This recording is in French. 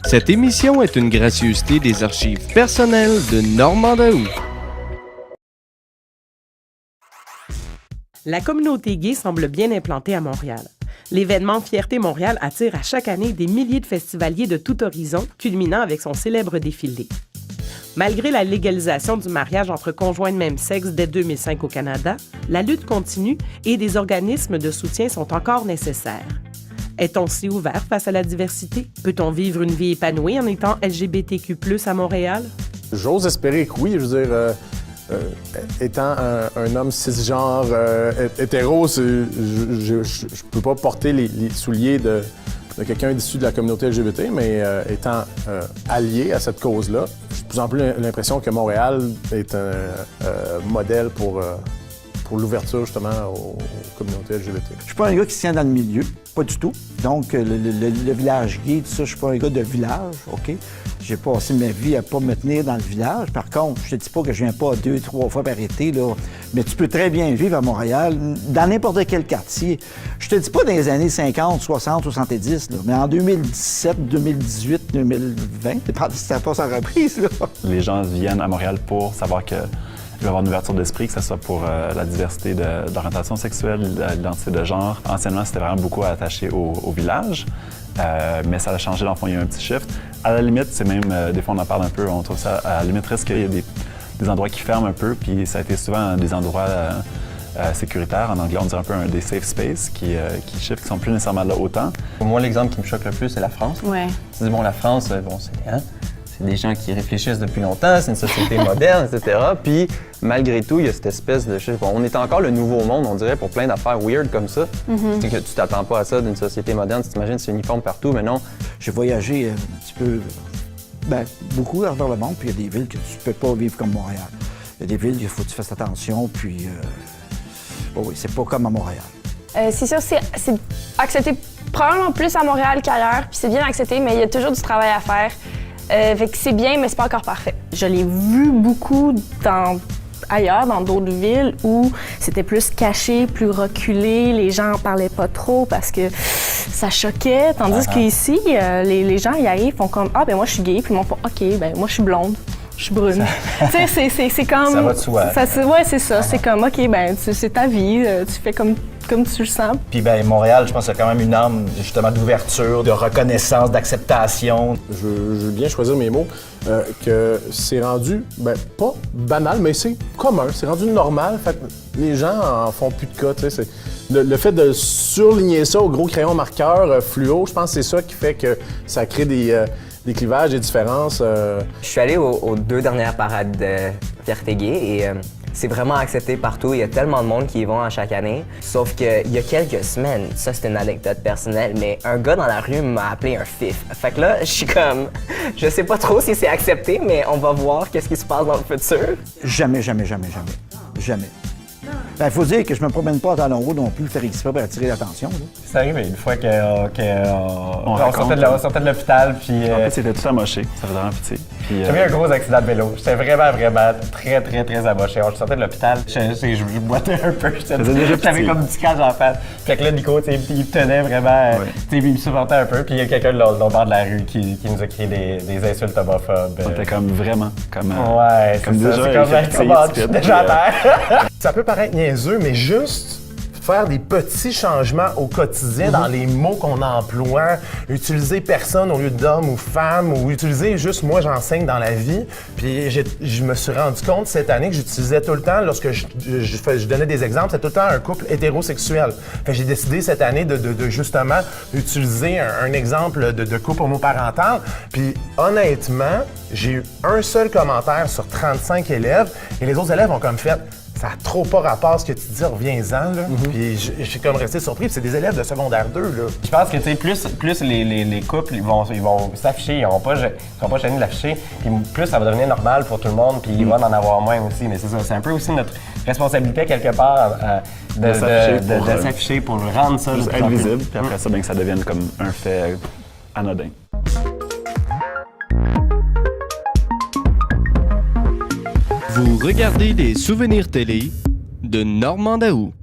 Cette émission est une gracieuseté des archives personnelles de Normand Daou. La communauté gay semble bien implantée à Montréal. L'événement Fierté Montréal attire à chaque année des milliers de festivaliers de tout horizon, culminant avec son célèbre défilé. Malgré la légalisation du mariage entre conjoints de même sexe dès 2005 au Canada, la lutte continue et des organismes de soutien sont encore nécessaires. Est-on si ouvert face à la diversité? Peut-on vivre une vie épanouie en étant LGBTQ+ à Montréal? J'ose espérer que oui. Je veux dire, étant un homme cisgenre hétéro, je peux pas porter les souliers de quelqu'un issu de la communauté LGBT, mais étant allié à cette cause-là, j'ai de plus en plus l'impression que Montréal est un modèle pour l'ouverture justement aux communautés LGBT. Je suis pas un gars qui se tient dans le milieu, pas du tout. Donc, le village gay, tout ça, je suis pas un gars de village, OK? J'ai passé ma vie à pas me tenir dans le village. Par contre, je te dis pas que je viens pas 2-3 fois par été, là, mais tu peux très bien vivre à Montréal, dans n'importe quel quartier. Je te dis pas dans les années 50, 60, 70, là, mais en 2017, 2018, 2020, ça passe en reprise, là. Les gens viennent à Montréal pour savoir que il va y avoir une ouverture d'esprit, que ce soit pour la diversité d'orientation sexuelle, l'identité de genre. Anciennement, c'était vraiment beaucoup attaché au village, mais ça a changé, dans le fond, il y a eu un petit shift. À la limite, c'est même, des fois on en parle un peu, on trouve ça, à la limite, risque qu'il y a des endroits qui ferment un peu, puis ça a été souvent des endroits sécuritaires. En anglais, on dirait un peu des safe spaces qui shift, qui sont plus nécessairement là autant. Moi, l'exemple qui me choque le plus, c'est la France. Ouais. Tu dis, bon, la France, bon, c'est des gens qui réfléchissent depuis longtemps, c'est une société moderne, etc. Puis, malgré tout, il y a cette espèce de... on est encore le nouveau monde, on dirait, pour plein d'affaires weird comme ça. C'est que tu t'attends pas à ça d'une société moderne, tu t'imagines, c'est uniforme partout, mais non. J'ai voyagé un petit peu, beaucoup à travers le monde, puis il y a des villes que tu peux pas vivre comme Montréal. Il y a des villes, il faut que tu fasses attention, puis... oui, c'est pas comme à Montréal. C'est sûr, c'est accepté probablement plus à Montréal qu'ailleurs, puis c'est bien accepté, mais il y a toujours du travail à faire. Fait que c'est bien, mais c'est pas encore parfait. Je l'ai vu beaucoup ailleurs, dans d'autres villes, où c'était plus caché, plus reculé, les gens en parlaient pas trop parce que ça choquait, tandis qu'ici, les gens y arrivent, font comme « Ah, ben moi je suis gay », puis ils font « OK, ben moi je suis blonde ». Je suis brune. Tu sais, c'est comme... Ça va de soi. Ouais, c'est ça. C'est comme, OK, ben c'est ta vie, tu fais comme tu le sens. Puis ben Montréal, je pense qu'il y a quand même une âme justement d'ouverture, de reconnaissance, d'acceptation. Je veux bien choisir mes mots, que c'est rendu, pas banal, mais c'est commun, c'est rendu normal. Fait que les gens en font plus de cas, tu sais. Le fait de surligner ça au gros crayon marqueur fluo, je pense que c'est ça qui fait que ça crée des clivages, des différences. Je suis allé aux 2 dernières parades de Fierté Gay et c'est vraiment accepté partout. Il y a tellement de monde qui y vont à chaque année. Sauf qu'il y a quelques semaines, ça c'est une anecdote personnelle, mais un gars dans la rue m'a appelé un fif. Fait que là, je suis comme, je sais pas trop si c'est accepté, mais on va voir qu'est-ce qui se passe dans le futur. Jamais. Il faut dire que je me promène pas à talons hauts non plus, faire exprès pour attirer l'attention. C'est arrivé une fois qu'on sortait de l'hôpital, puis... En fait, c'était tout amoché, ça faisait vraiment pitié. J'ai eu un gros accident de vélo. J'étais vraiment très amoché. Je sortais de l'hôpital, je boitais un peu. J'avais comme du cage en face. Fait que là, Nico, il me tenait vraiment, il me supportait un peu. Puis il y a quelqu'un de l'autre bord de la rue qui nous a crié des insultes homophobes. On était comme vraiment, comme déjà à terre. Ça peut paraître niaiseux, mais juste faire des petits changements au quotidien dans les mots qu'on emploie, utiliser personne au lieu d'homme ou femme, ou utiliser juste moi j'enseigne dans la vie. Puis je me suis rendu compte cette année que j'utilisais tout le temps, lorsque je donnais des exemples, c'était tout le temps un couple hétérosexuel. Fait que j'ai décidé cette année de justement utiliser un exemple de couple homoparental. Puis honnêtement, j'ai eu un seul commentaire sur 35 élèves et les autres élèves ont comme fait ça n'a trop pas rapport à ce que tu dis, reviens-en, là. Puis je suis comme resté surpris, puis c'est des élèves de secondaire 2, là. Je pense que, tu sais, plus les couples, ils vont s'afficher, ils seront pas gênés de l'afficher, puis plus ça va devenir normal pour tout le monde, puis il va en avoir moins aussi. Mais c'est ça, c'est un peu aussi notre responsabilité, quelque part, de s'afficher pour rendre ça juste être visible, puis après ça, que ça devienne comme un fait anodin. Vous regardez les souvenirs télé de Normand Daou.